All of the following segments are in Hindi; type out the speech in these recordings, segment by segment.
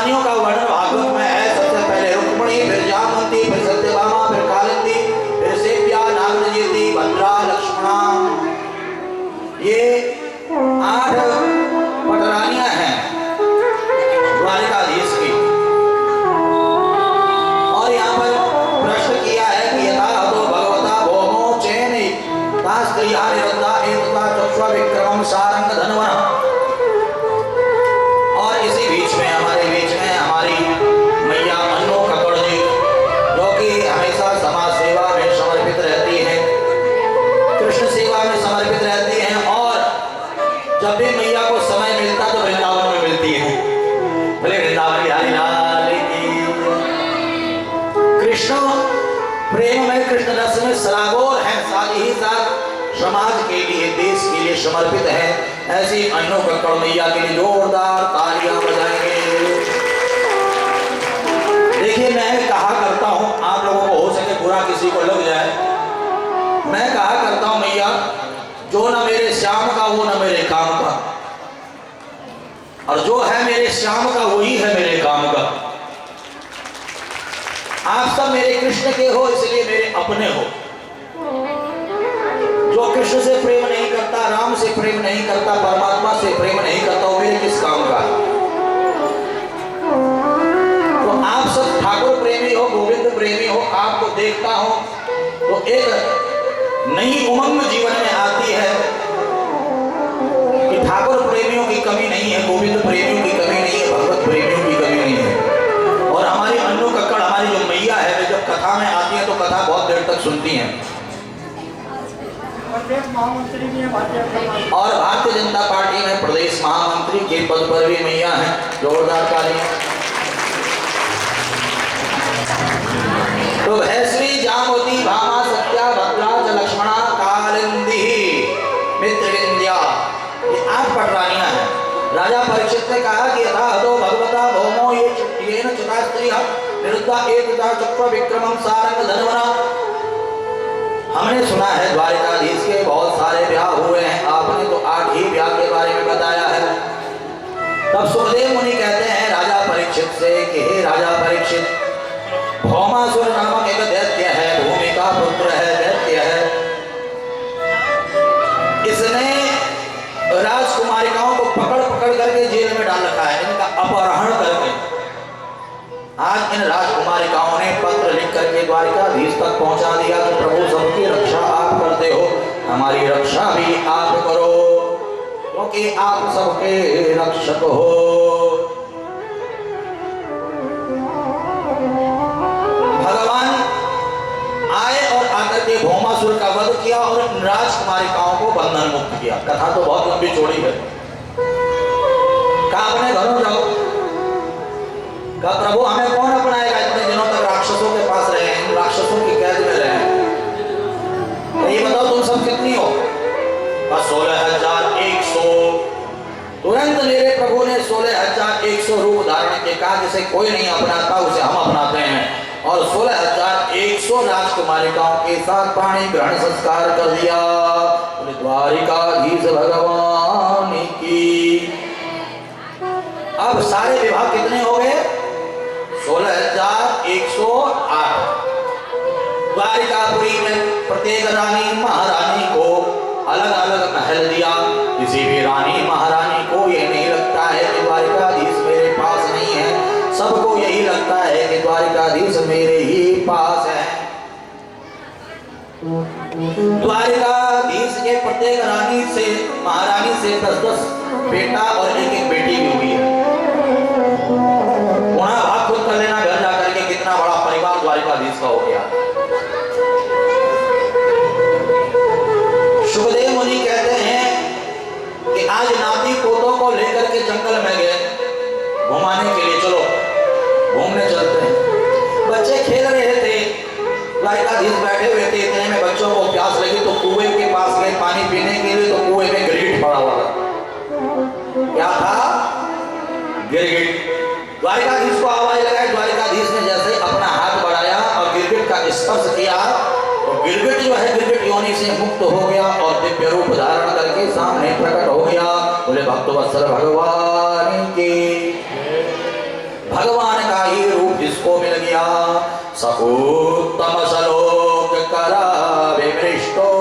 पटरानियों का वर्णन भागवत में है। सबसे पहले रुक्मिणी, फिर जामवंती, फिर सत्यभामा, फिर कालिंदी, फिर सेव्या, नागरजेती, भद्रा, लक्ष्मणा। ये 8 पटरानियां हैं द्वारिकाधीश की। और यहाँ पर प्रश्न किया है कि यथा तो भगवता भौमो चैनि स्त्रिया निरुद्धा एतथा चक्षुषा विक्रमं सारंग धनवनः। और इसी बीच में हमारे हमारी मैया अन्नू कक्कड़ जी, जो कि हमेशा समाज सेवा में समर्पित रहती हैं, कृष्ण सेवा में समर्पित रहती हैं। और जब भी मैया को समय मिलता तो वृंदावन में मिलती है। भले वृंदावन बिहारी लाल की। कृष्ण प्रेम में, कृष्ण रस में सराबोर है, साथ ही साथ समाज के लिए, देश के लिए समर्पित है। ऐसी अन्नू कक्कड़ मैया के लिए जोरदार तालियां बजाएंगे। देखिए, मैं कहा करता हूं, आप लोगों को हो सके बुरा किसी को लग जाए, मैं कहा करता हूं मैया जो न मेरे श्याम का वो न मेरे काम का, और जो है मेरे श्याम का वही है मेरे काम का। आप सब मेरे कृष्ण के हो, इसलिए मेरे अपने हो। जो कृष्ण से प्रेम नहीं करता, राम से प्रेम नहीं करता, परमात्मा से प्रेम नहीं करता, वो मेरे किस काम का? तो आप सब ठाकुर प्रेमी हो, गोविंद प्रेमी हो, आपको देखता हो तो एक नई उमंग जीवन में आती है कि ठाकुर प्रेमियों की कमी नहीं है, गोविंद प्रेमियों की कमी नहीं है, भगवत प्रेमियों की कमी नहीं है। और हमारी अन्नू कक्कड़, हमारी जो मैया है, वे जब कथा में आती है तो कथा बहुत देर तक सुनती हैं। और भारतीय जनता पार्टी में प्रदेश महामंत्री के पद पर भी मैया है। जोरदार तालियां। तो भैश्री, जामवती, भामा, सत्या, भद्रा, लक्ष्मणा, कालिंदी, मित्रविंध्या, ये 8 पटरानियां हैं। राजा परीक्षित ने कहा कि यथा तो भगवता भौमो ये चतुरा स्त्रियः निरुद्धा एतथा चक्षुषा विक्रमं सारंग धनवनः। हमने सुना है द्वारिकाधीश के बहुत सारे ब्याह हुए हैं, आपने तो 8 ही ब्याह के बारे में बताया है। तब सुखदेव मुनि कहते हैं राजा परीक्षित से कि हे राजा परीक्षित, भौमासुर नामक एक दैत्य है, भूमि का पुत्र है, दैत्य है। इसने राजकुमारिकाओं को पकड़ करके जेल में डाल रखा है, इनका अपहरण करके। आज इन राजकुमारिकाओं ने पत्र लिख करके द्वारिकाधीश तक पहुंचा दिया कि प्रभु सबकी रक्षा आप करते हो, हमारी रक्षा भी आप करो, क्योंकि आप सबके रक्षक हो। भगवान आए और आकर के भौमासुर का वध किया और राजकुमारिकाओं को बंधन मुक्त किया। कथा तो बहुत लंबी चौड़ी है। कहा अपने घरों जाओ। कहा प्रभु हमें कौन अपनाएगा, इतने दिनों तक राक्षसों के पास रहे हैं, राक्षसों की कैद में रहे हैं। ये बताओ तुम सब कितनी हो? 16,100। तुरंत मेरे प्रभु ने 16,100 रूप धारण के कहा, जिसे कोई नहीं अपनाता उसे हम अपनाते हैं। और 16,100 राजकुमारिकाओं के साथ पाणी ग्रहण संस्कार कर दिया। द्वारिकाधीश भगवान की। अब सारे विभाग कितने हो गए? 16,108। द्वारिकापुरी में प्रत्येक रानी महारानी को अलग अलग महल दिया। किसी भी रानी महारानी को ये नहीं लगता है कि द्वारिकाधीश मेरे पास नहीं है, सबको यही लगता है कि द्वारिकाधीश मेरे ही पास है। द्वारिकाधीश के प्रत्येक रानी से, महारानी से 10-10 बेटा और 1-1 बेटी भी हुई है। वहां भाग खुद कर लेना घर जाकर के, कितना बड़ा परिवार द्वारिकाधीश का हो गया। सुखदेव मुनि कहते हैं कि आज नाती पोतों को लेकर के जंगल में गए घुमाने के लिए, चलो घूमने चलते हैं। बच्चे खेल रहे थे, द्वारिकाधीश बैठे हुए थे। इतने में बच्चों को प्यास लगी तो कुएं के पास गए पानी पीने के लिए, तो कुएं में गिरगिट पड़ा हुआ था। क्या था? गिरगिट। द्वारिकाधीश को आवाज लगाई। द्वारिकाधीश ने जैसे अपना हाथ बढ़ाया और गिरगिट का स्पर्श किया तो गिरगिट जो है, गिरगिट योनि से मुक्त हो गया और दिव्य रूप धारण करके सामने प्रकट हो गया। बोले भक्तवत्सल भगवान की। भगवान का ही रूप जिसको मिल गया, सकोत्तम सलोक करा विमृष्टो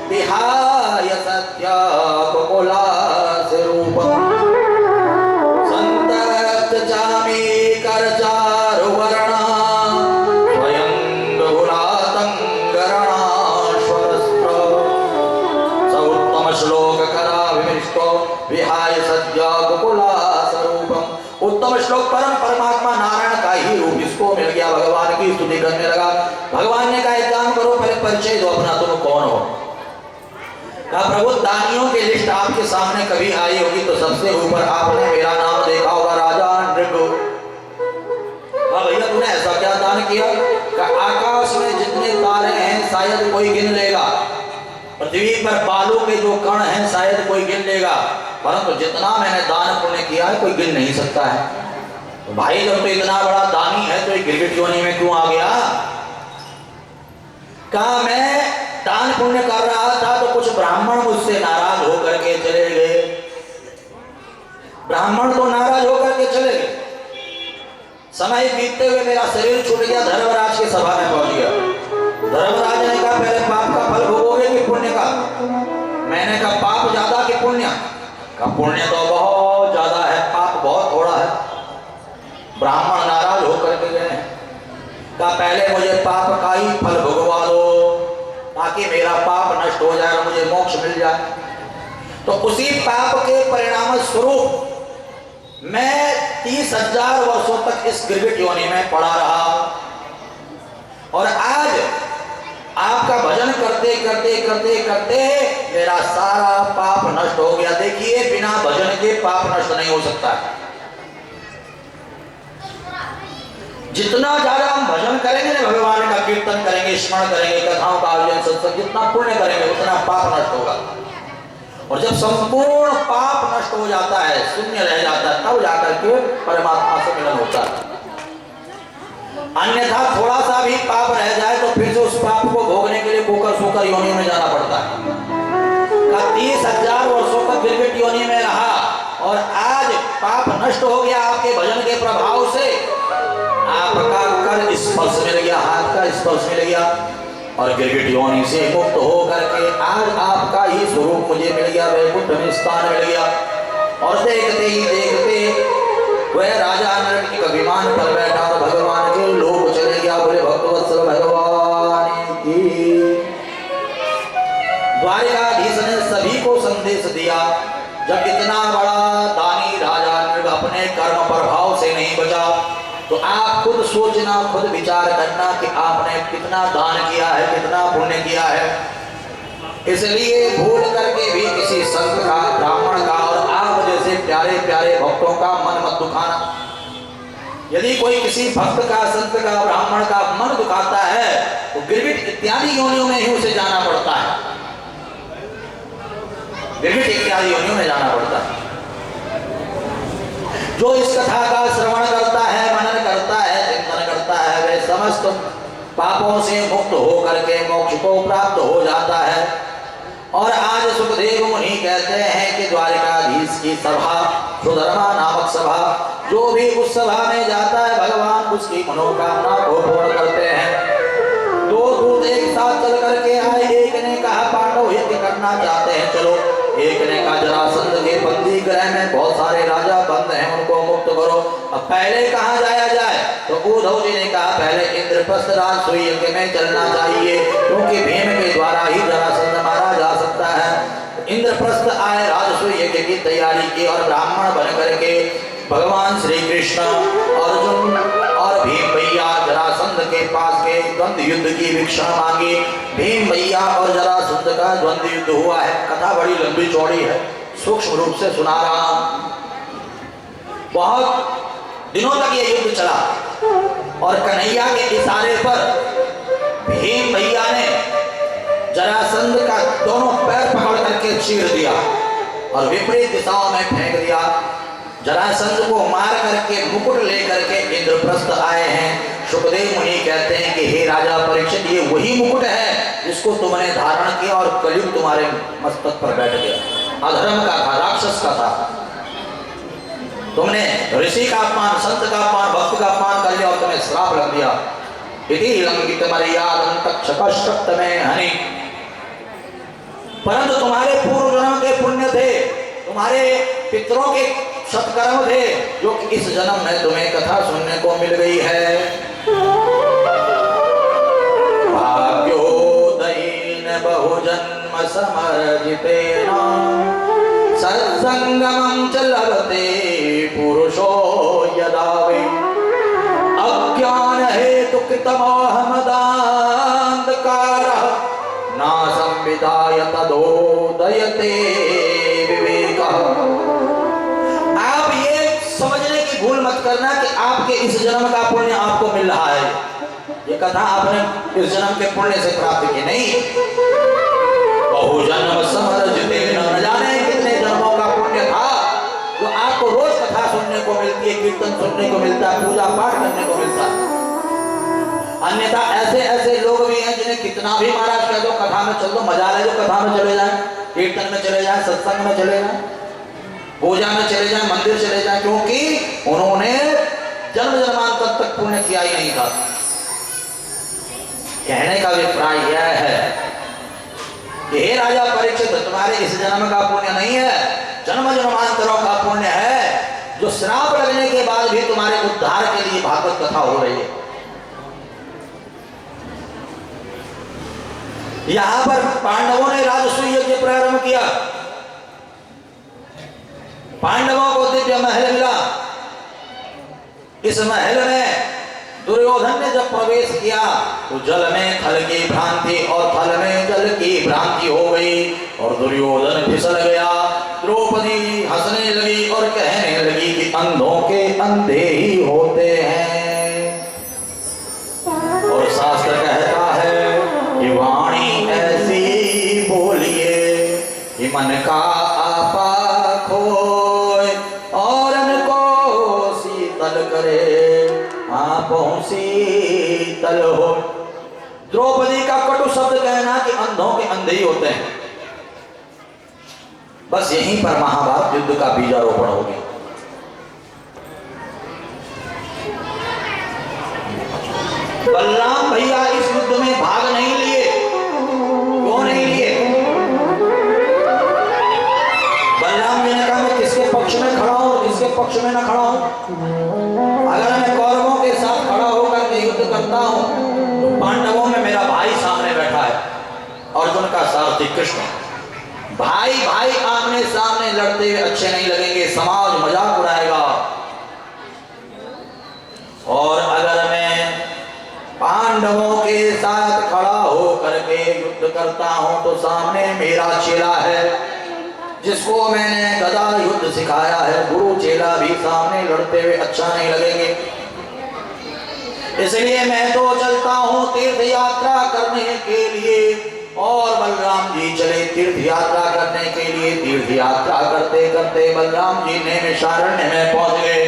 विहाय सत्य कुकुलास रूपम, संतप्त चामी कर चारु वर्णा स्वयं बहुलातंगरणाश्वरस्त्र, सउत्तम श्लोक करा विमृष्टो विहाय सत्य कुकुलास रूपम। उत्तम श्लोक परमात्मा नारायण का ही रूप इसको मिल गया, भगवान की स्तुति करने लगा। भगवान ने कहा एक काम करो, पहले परिचय दो अपना, तुम कौन हो। कहा प्रभु दानियों की लिस्ट आपके सामने कभी आई होगी तो सबसे ऊपर आपने मेरा नाम देखा होगा, राजा नृगु। कहा भैया तूने ऐसा क्या दान किया। कहा आकाश में जितने तारे हैं शायद कोई गिन लेगा, पृथ्वी पर बालू के जो कण हैं शायद कोई गिन लेगा, परंतु जितना मैंने दान पुण्य किया है कोई गिन नहीं सकता है। तो भाई जब तो इतना बड़ा दानी है तो ये गिरगिट योनि में क्यों आ गया। कहा मैं दान पुण्य कर रहा था तो कुछ ब्राह्मण मुझसे नाराज होकर के चले गए। ब्राह्मण तो नाराज होकर के चले गए। समय बीतते हुए मेरा शरीर छूट गया, धर्मराज की सभा में पहुंच गया। धर्मराज ने कहा पहले पाप का फल भोगोगे कि पुण्य का। मैंने कहा पाप ज्यादा कि पुण्य। का पुण्य तो बहुत ज्यादा है, पाप बहुत थोड़ा है। ब्राह्मण नाराज होकर के गए। कहा पहले मुझे पाप का ही फल भुगवा दो ताकि मेरा पाप नष्ट हो जाए और मुझे मोक्ष मिल जाए। तो उसी पाप के परिणाम स्वरूप मैं 30,000 वर्षों तक इस गिरगिट योनि में पड़ा रहा और आज आपका भजन करते करते करते करते मेरा सारा पाप नष्ट हो गया। देखिए बिना भजन के पाप नष्ट नहीं हो सकता। जितना ज्यादा हम भजन करेंगे ना, भगवान का कीर्तन करेंगे, स्मरण करेंगे, कथाओं का आयोजन सत्संग, जितना पुण्य करेंगे उतना पाप नष्ट होगा। और जब संपूर्ण पाप नष्ट हो जाता है, शून्य रह जाता है, तब जाकर के परमात्मा से मिलन होता है। अन्यथा थोड़ा सा भी पाप रह जाए तो फिर से उस पाप को भोगने के लिए कोकर सोकर योनि में जाना पड़ता है। 30,000 वर्षों तक गिरगिट योनि में रहा और आज पाप नष्ट हो गया आपके भजन के प्रभाव से। आपका कर स्पर्श मिल गया, हाथ का स्पर्श मिल गया और गिरगिट योनि से मुक्त हो करके आज आपका ही स्वरूप मुझे मिल गया, वैकुंठ में स्थान मिल गया। और देखते ही देखते वह राजा नृग के विमान पर बैठा और भगवान के लोक चले गया। बोले भक्तवत्सल भगवान की। द्वारिकाधीश ने सभी को संदेश दिया, जब इतना बड़ा दानी राजा नृग अपने कर्म प्रभाव से नहीं बचा तो आप खुद सोचना, खुद विचार करना कि आपने कितना दान किया है, कितना पुण्य किया है। इसलिए भूल करके भी किसी संत का, ब्राह्मण का और आप जैसे प्यारे प्यारे भक्तों का मन मत दुखाना। यदि कोई किसी भक्त का, संत का, ब्राह्मण का मन दुखाता है तो गिरगिट इत्यादि योनियों में ही उसे जाना पड़ता है। गिरगिट इत्यादि योनियों में जाना पड़ता है। जो इस कथा का श्रवण करता है, मनन करता है, चिंतन करता है, वह समस्त पापों से मुक्त होकर के मोक्ष को प्राप्त हो जाता है। और आज सुखदेव मुनि कहते हैं कि द्वारिकाधीश की सभा, सुधर्मा नामक सभा, जो भी उस सभा में जाता है भगवान उसकी मनोकामना को पूर्ण करते हैं। दो दूत एक साथ चल करके आए। एक ने कहा पांडव यज्ञ करना चाहते हैं, चलो। एक ने कहा जरासंध के बंदी गृह में बहुत सारे राजा बंद हैं, उनको मुक्त करो। अब पहले कहाँ जाया जाए तो उद्धव जी ने कहा पहले इंद्रप्रस्थ राजसूय यज्ञ में चलना चाहिए, क्योंकि भीम के द्वारा ही जरासंध मारा जा सकता है। इंद्रप्रस्थ आए, राजसूय यज्ञ की तैयारी की और ब्राह्मण बन करके भगवान श्री कृष्ण, अर्जुन और भीम भैया जरासंध के पास गए। द्वंद्व युद्ध की वीक्षण मांगी। भीम भैया और जरासंध का द्वंद्व युद्ध हुआ है। कथा बड़ी लंबी चौड़ी है, सूक्ष्म रूप से सुना रहा हूं। बहुत दिनों तक ये युद्ध चला और कन्हैया के इशारे पर भीम भैया ने जरासंध का दोनों पैर पकड़ करके चीर दिया और विपरीत दिशाओं में फेंक दिया। जरासंध को मार करके मुकुट लेकर के इंद्रप्रस्थ आए हैं। सुखदेव मुनि कहते हैं कि हे राजा परीक्षित, ये वही मुकुट है जिसको तुमने धारण किया और कलयुग तुम्हारे मस्तक पर बैठ गया। अधर्म का था, राक्षस का था। तुमने ऋषि का अपमान, संत का अपमान, भक्त का अपमान कर लिया और तुम्हें श्राप लग दिया। इति लंघित मर्यादं तक्षकश्रप्त में हनि। परंतु तुम्हारे पूर्व जन्म के पुण्य थे, तुम्हारे पितरों के सत्कर्म थे, जो कि इस जन्म में तुम्हें कथा सुनने को मिल गई है। भाग्योदयेन बहुजन्म समर्जितेन सत्संगमं च लभते पुरुषो यदा वे अज्ञान हेतु कृतमोहमदान्धकारः न संविदाय तदोदयते विवेकः। आप ये समझने की भूल मत करना कि आपके इस जन्म का पुण्य आपको मिल रहा है। ये कथा आपने इस जन्म के पुण्य से प्राप्त की नहीं। बहुजन्म समर्जितेन, न जाने कितने जन्मों का पुण्य था जो आपको रोज कथा सुनने को मिलती है, कीर्तन सुनने को मिलता है, पूजा पाठ करने को मिलता है। अन्यथा ऐसे ऐसे लोग भी हैं जिन्हें कितना भी महाराज कह दो कथा में चल दो, मजा ले दो, कथा में चले जाए, कीर्तन में चले जाए, सत्संग में चले जाए, पूजा में चले जाए, मंदिर चले जाए, क्योंकि उन्होंने जन्म जन्मांतर तक पुण्य किया ही नहीं था। कहने का अभिप्राय यह है कि हे राजा परीक्षित, तुम्हारे इस जन्म का पुण्य नहीं है, जन्म जन्मांतरों का पुण्य है, जो श्राप लगने के बाद भी तुम्हारे उद्धार के लिए भागवत कथा हो रही है। यहां पर पांडवों ने राजसूय यज्ञ प्रारंभ किया। पांडवों को दिव्य महल मिला। इस महल में दुर्योधन ने जब प्रवेश किया तो जल में थल की भ्रांति और थल में जल की भ्रांति हो गई और दुर्योधन फिसल गया। द्रौपदी हंसने लगी और कहने लगी कि अंधों के अंधे ही होते हैं। और शास्त्र कहता है कि वाणी ऐसी बोलिए कि मन का आपा खोए और अनको शीतल करे, आपों शीतल हो। द्रौपदी का कटु शब्द कहना कि अंधों के अंधे ही होते हैं। बस यहीं पर महाभारत युद्ध का बीजारोपण हो गया। बलराम भैया इस युद्ध में भाग नहीं लिए। क्यों नहीं लिए? बलराम जी ने कहा मैं किसके पक्ष में खड़ा हूं, किसके पक्ष में ना खड़ा हूं। अगर मैं कौरवों के साथ खड़ा होकर के युद्ध करता हूं तो पांडवों में मेरा भाई सामने बैठा है, अर्जुन का सारथी कृष्ण। भाई भाई आमने सामने लड़ते हुए अच्छे नहीं लगेंगे, समाज मजाक उड़ाएगा। और अगर मैं पांडवों के साथ खड़ा होकर के युद्ध करता हूं तो सामने मेरा चेला है जिसको मैंने गदा युद्ध सिखाया है, गुरु चेला भी सामने लड़ते हुए अच्छा नहीं लगेंगे। इसलिए मैं तो चलता हूं तीर्थ यात्रा करने के लिए। और बलराम जी चले तीर्थ यात्रा करने के लिए। तीर्थ यात्रा करते करते बलराम जी नैमिषारण्य में पहुंच गए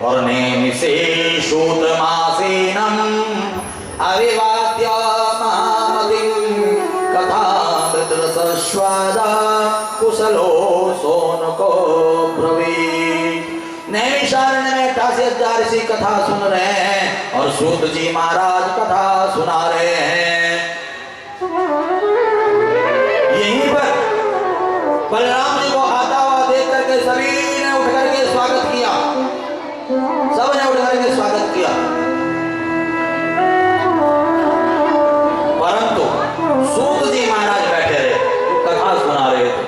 और नैमिषे शूतमासेनम अविवाद्य महामतिं कथामृत रसस्वादा कुशलो सोनको ब्रवीत। नैमिषारण्य में 88,000 ऋषि कथा सुन रहे हैं और सूत जी महाराज कथा सुना रहे हैं। यहीं पर बलराम जी को आता हुआ देख करके सभी ने उठ करके स्वागत किया। सबने उठ करके स्वागत किया। परंतु सूत जी महाराज बैठे रहे, कथा सुना रहे थे।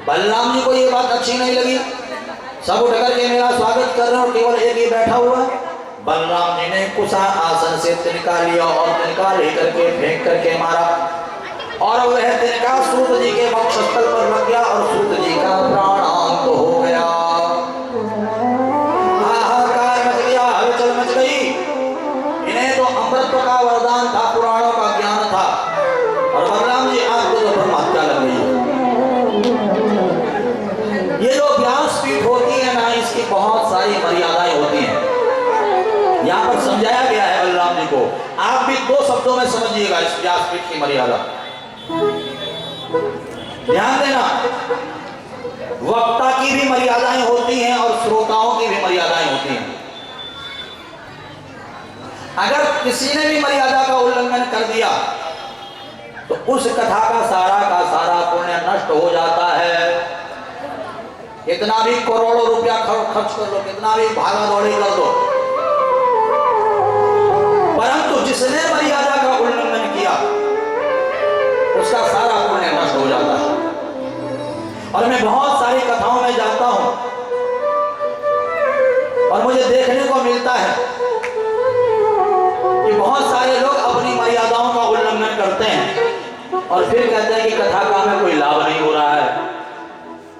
बलराम जी को ये बात अच्छी नहीं लगी। सब उठ करके मेरा स्वागत कर रहे हो, केवल एक ही बैठा हुआ। बलराम जी ने कुशा आसन से तिनका लिया और तिनका लेकर के फेंक करके मारा और वह तिनका सूत जी के वक्षस्थल पर लग गया और सूत जी का प्राणांत हो गया। हाहाकार मच गया, हलचल मच गई। इन्हें तो अमृत का वरदान था, पुराणों का ज्ञान था, और बलराम जी आपको तो ब्रह्म हत्या लग गई। ये जो व्यासपीठ होती है ना, इसकी बहुत सारी मर्यादाएं होती हैं। यहाँ पर समझाया गया है बलराम जी को। आप भी 2 शब्दों में समझिएगा इस व्यासपीठ की मर्यादा। ध्यान देना, वक्ता की भी मर्यादाएं होती हैं और श्रोताओं की भी मर्यादाएं होती हैं। अगर किसी ने भी मर्यादा का उल्लंघन कर दिया तो उस कथा का सारा पुण्य नष्ट हो जाता है। कितना भी करोड़ों रुपया खर्च कर लो, कितना भी भागा दौड़ी कर दो, परंतु जिसने मर्यादा का उल्लंघन किया उसका सारा पुण्य नष्ट हो जाता है। और मैं बहुत सारी कथाओं में जाता हूं और मुझे देखने को मिलता है कि बहुत सारे लोग अपनी मर्यादाओं का उल्लंघन करते हैं और फिर कहते हैं कि कथा का हमें कोई लाभ नहीं हो रहा है,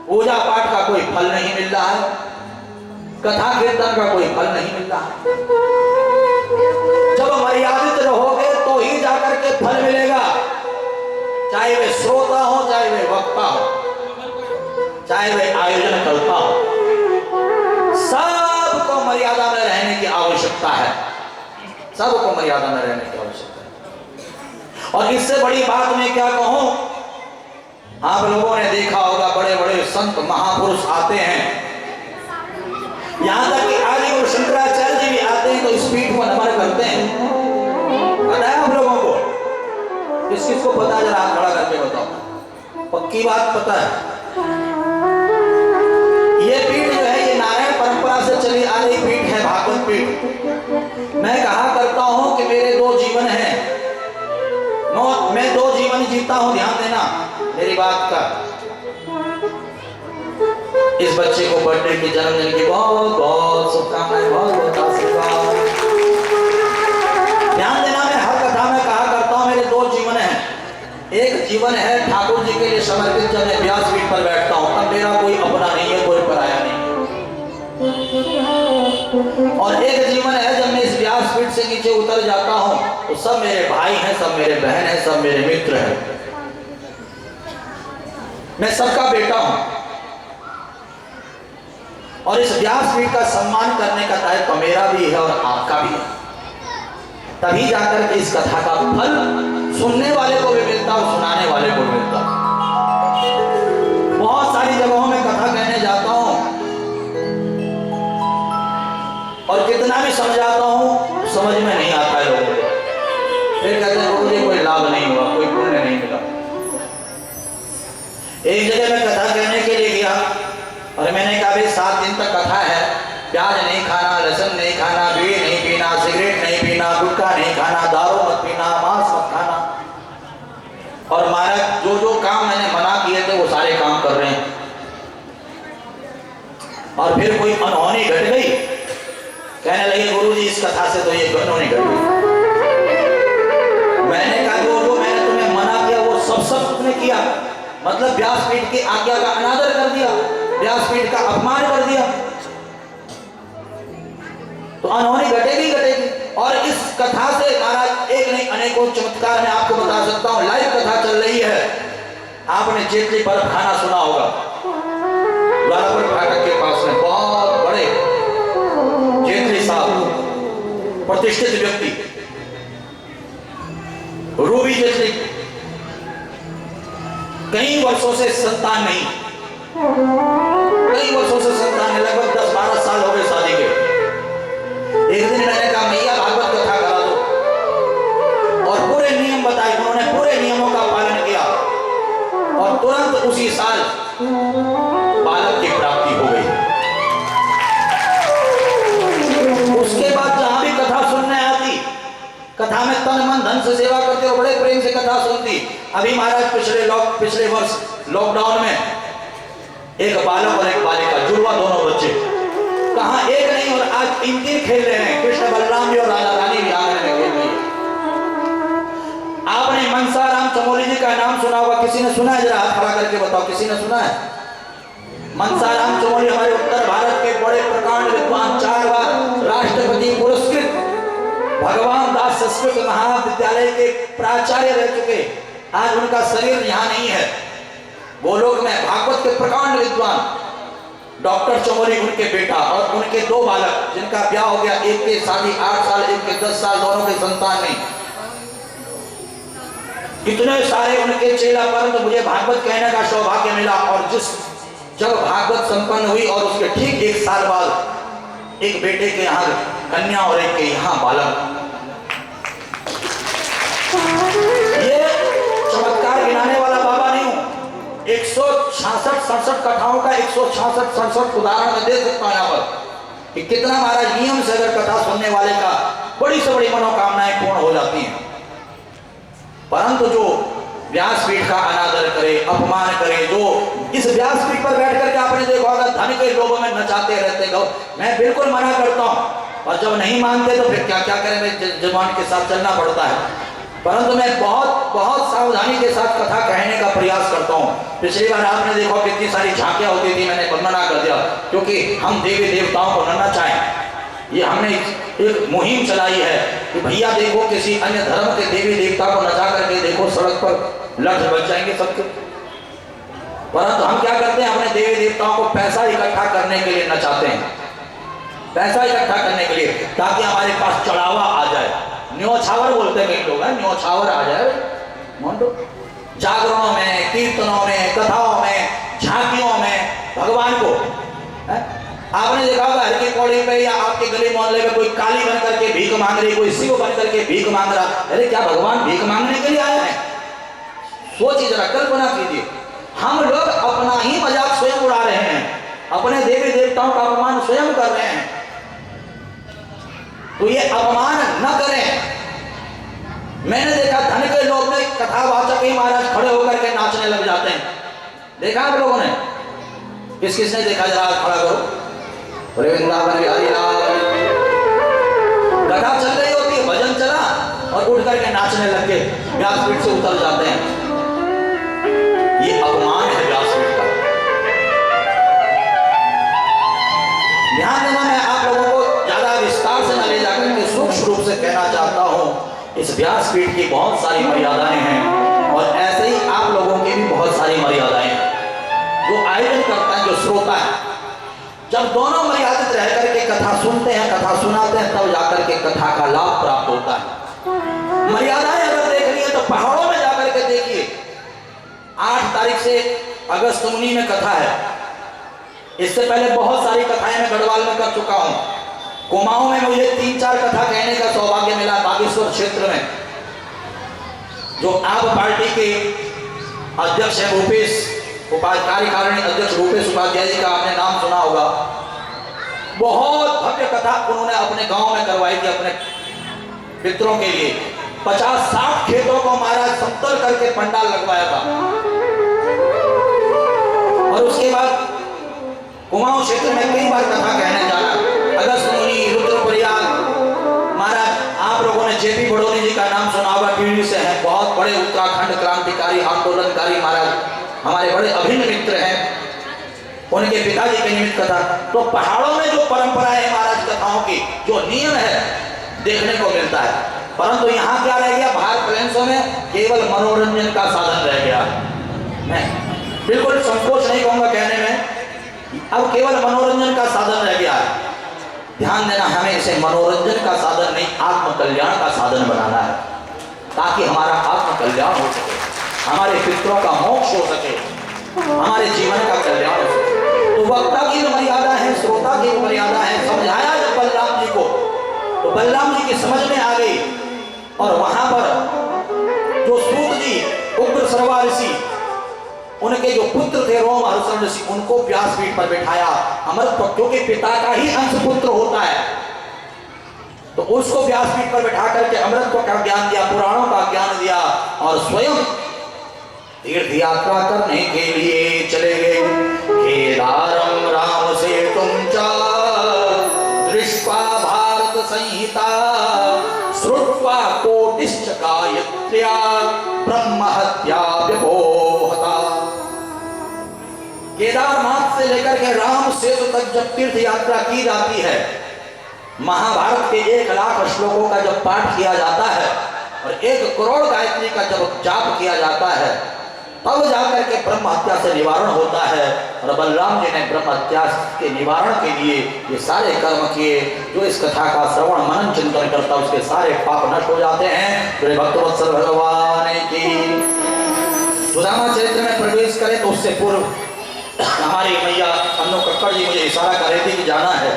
पूजा पाठ का कोई फल नहीं मिल रहा है, कथा कीर्तन का कोई फल नहीं मिल रहा है। जब मर्यादित रहोगे तो ही जाकर के फल मिलेगा, चाहे वे श्रोता हो, चाहे वे वक्ता हो, चाहे वे आयोजन करता हो, सबको मर्यादा में रहने की आवश्यकता है, सबको मर्यादा में रहने की आवश्यकता है। और इससे बड़ी बात मैं क्या कहूं, आप लोगों ने देखा होगा बड़े बड़े संत महापुरुष आते हैं, यहां तक कि आदि गुरु शंकराचार्य जी भी आते हैं तो इस पीठ को नमन करते हैं। पता है आप लोगों को? किस किस को पता है जरा हाथ खड़ा करके बताओ, पक्की बात पता है? ये पीठ जो है ये नारायण परंपरा से चली आ रही पीठ है, भागवत पीठ। मैं कहा करता हूं कि मेरे दो जीवन हैं, मैं दो जीवन जीता हूं, ध्यान देना मेरी बात का। इस बच्चे को बर्थडे की, जन्मदिन की बहुत बहुत शुभकामनाएं, बहुत बहुत आशीर्वाद। ध्यान देना, मैं हर कथा में कहा करता हूं मेरे दो जीवन हैं। एक जीवन है ठाकुर जी के लिए समर्पित, जब मैं व्यासपीठ पर बैठता हूं तब मेरा कोई अपना नहीं है, कोई पराया नहीं। और एक जीवन है जब मैं इस व्यासपीठ से नीचे उतर जाता हूं तो सब मेरे भाई हैं, सब मेरे बहन हैं, सब मेरे मित्र हैं, मैं सबका बेटा हूं। और इस व्यासपीठ का सम्मान करने का दायित्व मेरा भी है और आपका भी है, तभी जाकर के इस कथा का फल सुनने वाले को भी मिलता और सुनाने वाले को भी मिलता। बहुत सारी जगहों में कथा कहने जाता हूं और कितना भी समझाता हूं समझ में नहीं आता है लोगों को, फिर कहते हैं मुझे कोई लाभ नहीं हुआ, कोई पुण्य नहीं मिला। एक जगह मैं कथा कहने के लिए गया और मैंने कहा भाई 7 दिन तक कथा है, प्याज नहीं खाना, लहसुन नहीं खाना, बीड़ी नहीं पीना, सिगरेट नहीं पीना, गुटखा नहीं खाना, दारू मत पीना, मांस मत खाना। और महाराज जो जो काम मैंने मना किए थे वो सारे काम कर रहे हैं। और फिर कोई अनहोनी घट गई, कहने लगे गुरुजी इस कथा से तो ये अनहोनी घट गई। मैंने कहा जो जो मैंने तुम्हें मना किया वो सब तुमने किया, मतलब व्यासपीठ की आज्ञा का अनादर कर दिया, व्यासपीठ का अपमान कर दिया, तो अनहोनी घटेगी घटेगी। और इस कथा से महाराज एक नहीं अनेकों चमत्कार मैं आपको बता सकता हूं। लाइव कथा चल रही है, आपने जेटली बर्फ खाना सुना होगा, द्वारापुर फाटक के पास में बहुत बड़े जेटली साहब, प्रतिष्ठित व्यक्ति, रूबी जेटली, कई वर्षों से संतान नहीं, कई वर्षों से संतान है, लगभग 10-12 साल हो गए शादी के। एक दिन मैंने कहा मैया भागवत कथा करा दो और पूरे नियम बताए, उन्होंने पूरे नियमों का पालन किया और तुरंत उसी साल बालक की प्राप्ति हो गई। उसके बाद जहां भी कथा सुनने आती, कथा में तन मन धन से सेवा करते और बड़े प्रेम से कथा सुनती। अभी महाराज पिछले वर्ष लॉकडाउन में एक बालक और एक बालिका, जुड़वा दोनों बच्चे, कहा एक नहीं और आज 3 खेल रहे हैं, कृष्ण बलराम जी और राधा रानी भी आंगन में खेल रही है। आपने मनसाराम चमोली जी का नाम सुना होगा, किसी ने सुना है? जरा हाथ खड़ा करके बताओ, किसी ने सुना है? मनसाराम चमोली हमारे उत्तर भारत के बड़े प्रकांड विद्वान, 4 बार राष्ट्रपति पुरस्कृत भगवान दास संस्कृत महाविद्यालय के प्राचार्य रह चुके। आज उनका शरीर यहाँ नहीं है, गोलोक में भागवत के प्रकांड विद्वान डॉक्टर चमोली उनके बेटा और उनके 2 बालक जिनका ब्याह हो गया, एक के शादी 8 साल, एक के 10 साल, दोनों के संतान नहीं। इतने सारे उनके चेला, परंतु मुझे भागवत कहने का सौभाग्य मिला और जिस जब भागवत संपन्न हुई और उसके ठीक 1 साल बाद एक बेटे के यहाँ कन्या और एक के यहाँ बालक। ये चमत्कार गिनाने वाला बाबा नहीं हूं, 166-67 कथाओं का 166-67 उदाहरण मैं दे सकता हूं यहाँ पर कि कितना महाराज नियम से अगर कथा सुनने वाले का बड़ी से बड़ी मनोकामनाएं पूर्ण हो जाती हैं। परंतु जो व्यासपीठ का अनादर करे, अपमान करे, जो इस व्यासपीठ पर बैठ करके आपने देखा होगा धन के लोभों में नचाते रहते गो, मैं बिल्कुल मना करता हूं, और जब नहीं मानते तो फिर क्या क्या करें, जवान के साथ चलना पड़ता है। परंतु मैं बहुत बहुत सावधानी के साथ कथा कहने का प्रयास करता हूँ। पिछली बार आपने देखा कितनी सारी झांकियां होती थी, मैंने वर्णना कर दिया, क्योंकि हम देवी देवताओं को न नचाएं। ये हमने एक मुहिम चलाई है कि भैया देखो किसी अन्य धर्म के देवी देवता को नचा करके देखो, सड़क पर लठ बच जाएंगे सबके। परंतु हम क्या करते हैं, अपने देवी देवताओं को पैसा इकट्ठा करने के लिए नचाते हैं, पैसा इकट्ठा करने के लिए, ताकि हमारे पास चढ़ावा आ जाए। न्योछावर बोलते हैं कई लोग, हैं न्योछावर आ जाए। मान लो जागरणों में, कीर्तनों में, कथाओं में, झांकियों में भगवान को आपने देखा होगा हर की पौड़ी पे या आपके गली मोहल्ले में कोई काली बन करके भीख मांग रही, कोई शिव बन करके भीख मांग रहा। अरे क्या भगवान भीख मांगने के लिए आए हैं? सोचिए जरा, कल्पना कीजिए, हम लोग अपना ही मजाक स्वयं उड़ा रहे हैं, अपने देवी देवताओं का अपमान स्वयं कर रहे हैं। तो ये अपमान न करें। मैंने देखा धन के लोग में कथावाचक ही महाराज खड़े होकर के नाचने लग जाते हैं। देखा आप लोगों ने? किसने देखा? जरा खड़ा करो। वृंदावन बिहारी लाल। कथा चल रही होती है, भजन चला और उठ करके नाचने लग के व्यासपीठ से उतर जाते हैं। ये अपमान है व्यासपीठ का। ध्यान देना, मैं आप लोगों को ज्यादा विस्तार से न ले जाकर के सूक्ष्म रूप से कहना चाहता हूं। इस व्यासपीठ की बहुत सारी मर्यादाएं हैं और ऐसे ही आप लोगों की भी बहुत सारी मर्यादाएं हैं। जो आयोजन करता है, जो श्रोता है, जब दोनों मर्यादित रह करके कथा सुनते हैं, कथा सुनाते हैं, तब जाकर के कथा का लाभ प्राप्त होता है। मर्यादाएं अगर देखनी है तो पहाड़ों में जाकर के देखिए। 8 तारीख से अगस्त मुनि में कथा है। इससे पहले बहुत सारी कथाएं मैं गढ़वाल में कर चुका हूं। कुमाऊं में मुझे 3-4 कथा कहने का सौभाग्य मिला। बागेश्वर क्षेत्र में जो आप पार्टी के अध्यक्ष है रूपेश, कार्यकारिणी अध्यक्ष रूपेश उपाध्याय जी का आपने नाम सुना होगा। बहुत भव्य कथा उन्होंने अपने गांव में करवाई थी अपने पितरों के लिए। 50-60 खेतों को महाराज समतल करके पंडाल लगवाया था। और उसके बाद कुमाऊं क्षेत्र में कई बार कथा कहने जाना। अगस्त मुनि, रुद्रप्रयाग महाराज, आप लोगों ने जेपी बड़ोनी जी का नाम सुना होगा, पीढ़ी से हैं, बहुत बड़े उत्तराखंड क्रांतिकारी आंदोलनकारी महाराज, हमारे बड़े अभिन्न मित्र हैं। उनके पिताजी के निमित्त कथा। तो पहाड़ों में जो परंपरा है महाराज कथाओं की, जो नियम है, देखने को मिलता है। परंतु यहाँ क्या रह गया? बाहर प्लेन्सों में केवल मनोरंजन का साधन रह गया। मैं बिल्कुल संकोच नहीं कहूंगा कहने में, अब केवल मनोरंजन का साधन रह गया है। ध्यान देना, हमें इसे मनोरंजन का साधन नहीं, आत्म कल्याण का साधन बनाना है, ताकि हमारा आत्म कल्याण हो सके, हमारे पितरों का मोक्ष हो सके, हमारे जीवन का कल्याण हो सके। तो वक्ता की मर्यादा है, श्रोता की मर्यादा है। समझाया जब बलराम जी को, तो बलराम जी की समझ में आ गई। और वहां पर जो सूत जी, उग्र सर्वा ऋषि, उनके जो पुत्र थे रोमहर्षण ऋषि, उनको व्यासपीठ पर बिठाया। अमृत, क्योंकि पिता का ही अंश पुत्र होता है, तो उसको व्यासपीठ पर बैठा करके अमृत का ज्ञान दिया, पुराणों का ज्ञान दिया, और स्वयं तीर्थ यात्रा करने के लिए चले गए। केदारम राम से तुम दृष्टा भारत संहिता श्रुत्वा कोटिश्च गायत्र्या ब्रह्महत्या व्यपोहता। केदारनाथ से लेकर के राम सेतु तक जब तीर्थ यात्रा की जाती है, महाभारत के 1 लाख श्लोकों का जब पाठ किया जाता है और 1 करोड़ गायत्री का जब जाप किया जाता है, तब जाकर के ब्रह्म हत्या से निवारण होता है। और बलराम जी ने ब्रह्म हत्या के निवारण के लिए ये सारे कर्म किए। जो इस कथा का श्रवण मनन चिंतन करता, उसके सारे पाप नष्ट हो जाते हैं। तो भक्तवत्सल भगवान की सुदामा चरित्र में प्रवेश करें तो उससे पूर्व हमारी मैया अन्नू कक्कड़ जी मुझे इशारा कर रही थी कि जाना है,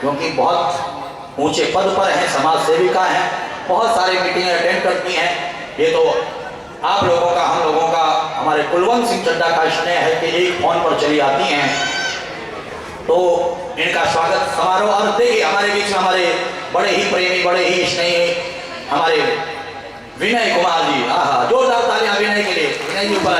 क्योंकि बहुत ऊंचे पद पर हैं, समाज सेविका हैं, बहुत सारी मीटिंगें अटेंड करती हैं। ये तो आप लोगों का, हम लोगों का, हमारे कुलवंत सिंह चड्ढा का स्नेह है कि एक फोन पर चली आती हैं। तो इनका स्वागत समारोह। और देखिए हमारे बीच में हमारे बड़े ही प्रेमी, बड़े ही स्नेही हमारे विनय कुमार जी, आहा जोरदार तालियां विनय के लिए। विनय जी ऊपर